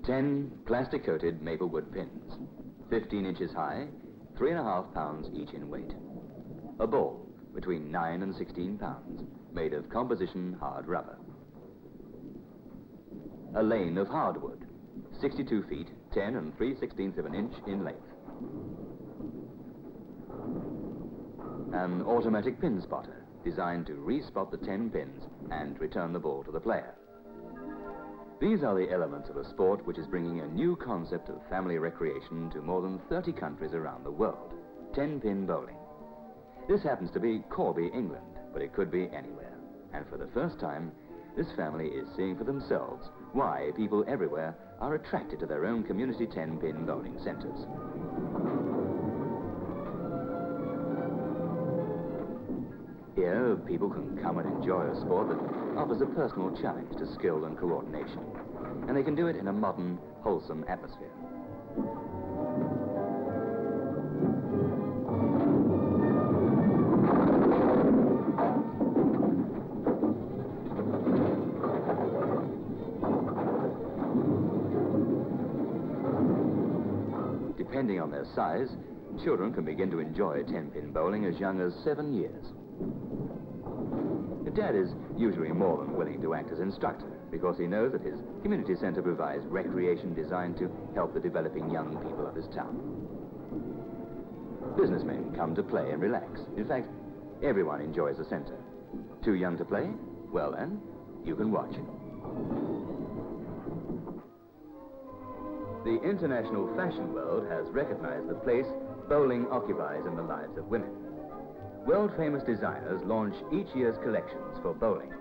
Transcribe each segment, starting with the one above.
10 plastic-coated maple wood pins, 15 inches high, 3.5 pounds each in weight. A ball between 9 and 16 pounds, made of composition hard rubber. A lane of hardwood, 62 feet, 10 and 3/16 of an inch in length. An automatic pin spotter, designed to re-spot the 10 pins and return the ball to the player. These are the elements of a sport which is bringing a new concept of family recreation to more than 30 countries around the world. 10-pin bowling. This happens to be Corby, England, but it could be anywhere. And for the first time, this family is seeing for themselves why people everywhere are attracted to their own community 10-pin bowling centres. Here, people can come and enjoy a sport that offers a personal challenge to skill and coordination. And they can do it in a modern, wholesome atmosphere. Depending on their size, children can begin to enjoy 10-pin bowling as young as 7 years. The dad is usually more than willing to act as instructor because he knows that his community centre provides recreation designed to help the developing young people of his town. Businessmen come to play and relax. In fact, everyone enjoys the centre. Too young to play? Well then, you can watch. The international fashion world has recognized the place bowling occupies in the lives of women. World-famous designers launch each year's collections for bowling.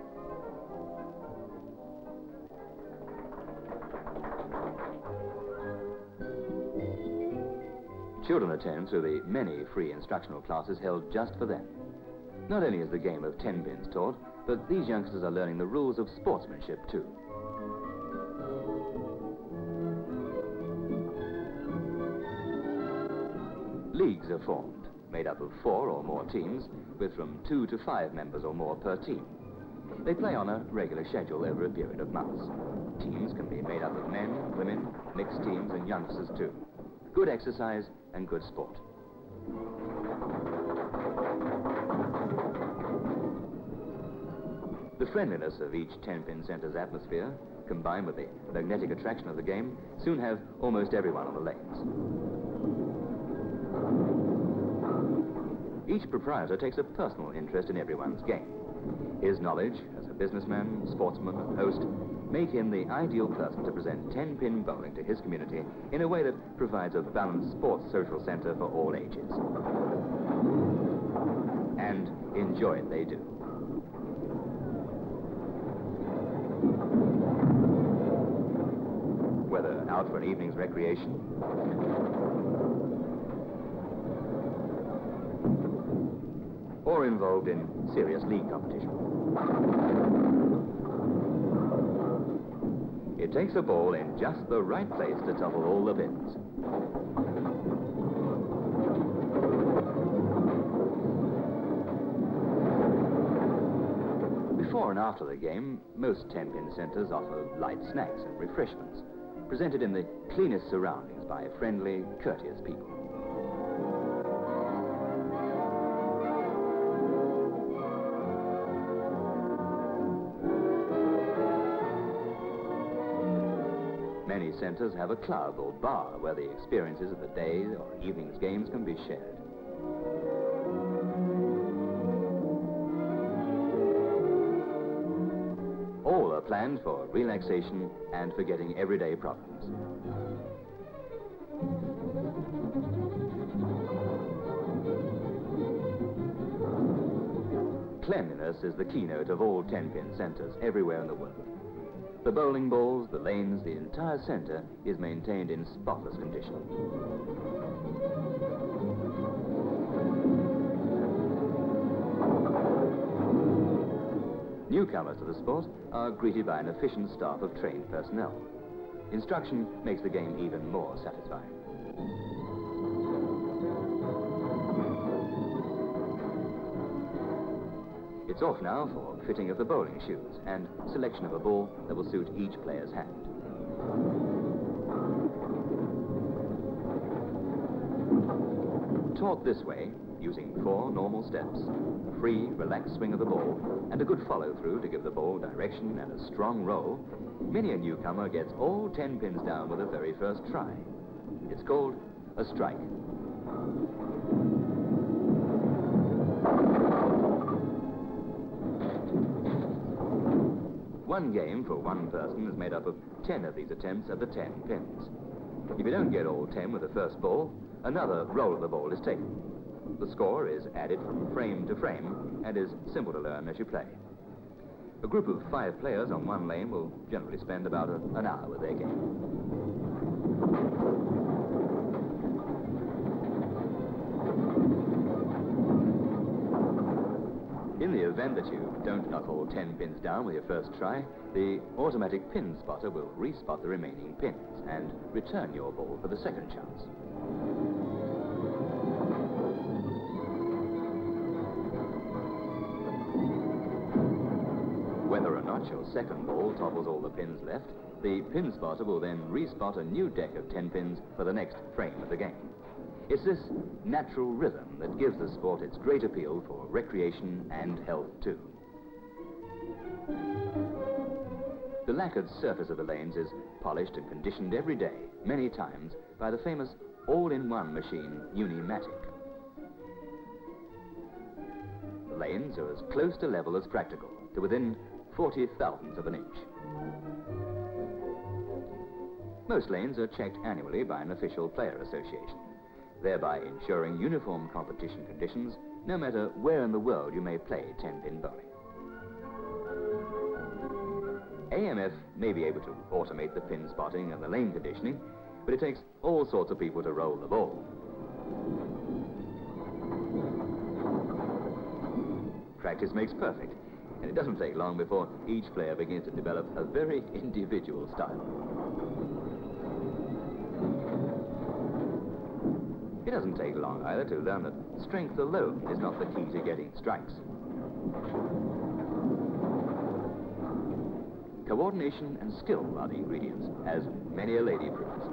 Children attend through the many free instructional classes held just for them. Not only is the game of 10 pins taught, but these youngsters are learning the rules of sportsmanship too. Leagues are formed, made up of 4 or more teams, with from 2 to 5 members or more per team. They play on a regular schedule over a period of months. Teams can be made up of men, women, mixed teams and youngsters too. Good exercise and good sport. The friendliness of each 10-pin centre's atmosphere, combined with the magnetic attraction of the game, soon have almost everyone on the lanes. Each proprietor takes a personal interest in everyone's game. His knowledge as a businessman, sportsman, and host make him the ideal person to present 10-pin bowling to his community in a way that provides a balanced sports social centre for all ages. And enjoy it they do. Whether out for an evening's recreation, or involved in serious league competition. It takes a ball in just the right place to topple all the pins. Before and after the game, most 10-pin centres offer light snacks and refreshments, presented in the cleanest surroundings by friendly, courteous people. Many centres have a club or bar where the experiences of the day or evening's games can be shared. All are planned for relaxation and forgetting everyday problems. Cleanliness is the keynote of all 10-pin centres everywhere in the world. The bowling balls, the lanes, the entire centre is maintained in spotless condition. Newcomers to the sport are greeted by an efficient staff of trained personnel. Instruction makes the game even more satisfying. It's off now for fitting of the bowling shoes and selection of a ball that will suit each player's hand. Taught this way, using 4 normal steps, a free, relaxed swing of the ball, and a good follow-through to give the ball direction and a strong roll, many a newcomer gets all 10 pins down with the very first try. It's called a strike. One game for one person is made up of 10 of these attempts at the 10 pins. If you don't get all 10 with the first ball, another roll of the ball is taken. The score is added from frame to frame and is simple to learn as you play. A group of 5 players on one lane will generally spend about an hour with their game. In the event that you don't knock all 10 pins down with your first try, the automatic pin spotter will respot the remaining pins and return your ball for the second chance. Whether or not your second ball topples all the pins left, the pin spotter will then respot a new deck of 10 pins for the next frame of the game. It's this natural rhythm that gives the sport its great appeal for recreation and health too. The lacquered surface of the lanes is polished and conditioned every day, many times, by the famous all-in-one machine, Unimatic. The lanes are as close to level as practical, to within 40/1000 of an inch. Most lanes are checked annually by an official player association, thereby ensuring uniform competition conditions no matter where in the world you may play 10-pin bowling. AMF may be able to automate the pin spotting and the lane conditioning, but it takes all sorts of people to roll the ball. Practice makes perfect, and it doesn't take long before each player begins to develop a very individual style. It doesn't take long either to learn that strength alone is not the key to getting strikes. Coordination and skill are the ingredients, as many a lady proves.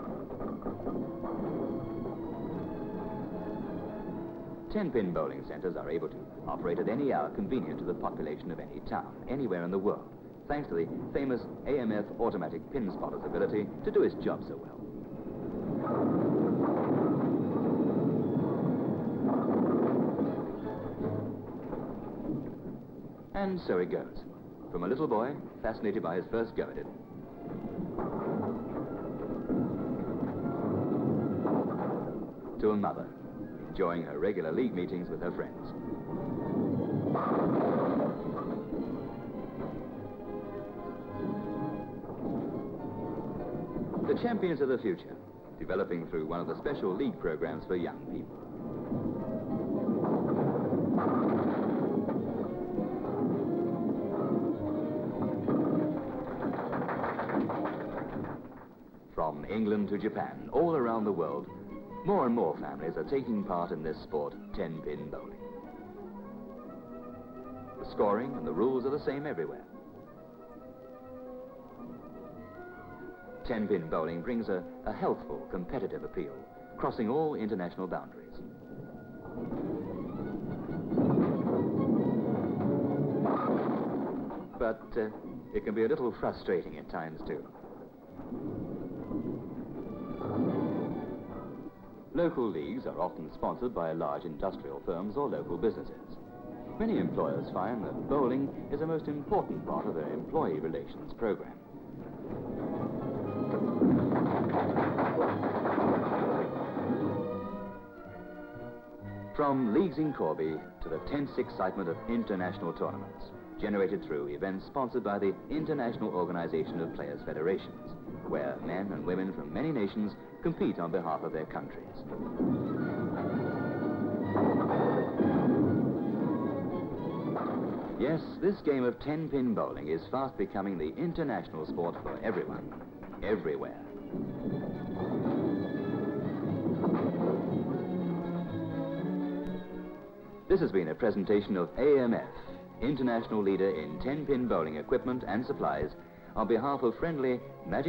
10-pin bowling centres are able to operate at any hour convenient to the population of any town, anywhere in the world, thanks to the famous AMF automatic pin spotter's ability to do its job so well. And so it goes, from a little boy fascinated by his first go at it, to a mother enjoying her regular league meetings with her friends. The champions of the future, developing through one of the special league programs for young people. From England to Japan, all around the world, more and more families are taking part in this sport, 10-pin bowling. The scoring and the rules are the same everywhere. 10-pin bowling brings a healthful, competitive appeal, crossing all international boundaries. But it can be a little frustrating at times too. Local leagues are often sponsored by large industrial firms or local businesses. Many employers find that bowling is a most important part of their employee relations program. From leagues in Corby to the tense excitement of international tournaments, generated through events sponsored by the International Organization of Players' Federations, where men and women from many nations compete on behalf of their countries. Yes, this game of 10-pin bowling is fast becoming the international sport for everyone, everywhere. This has been a presentation of AMF, international leader in 10-pin bowling equipment and supplies, on behalf of friendly Magic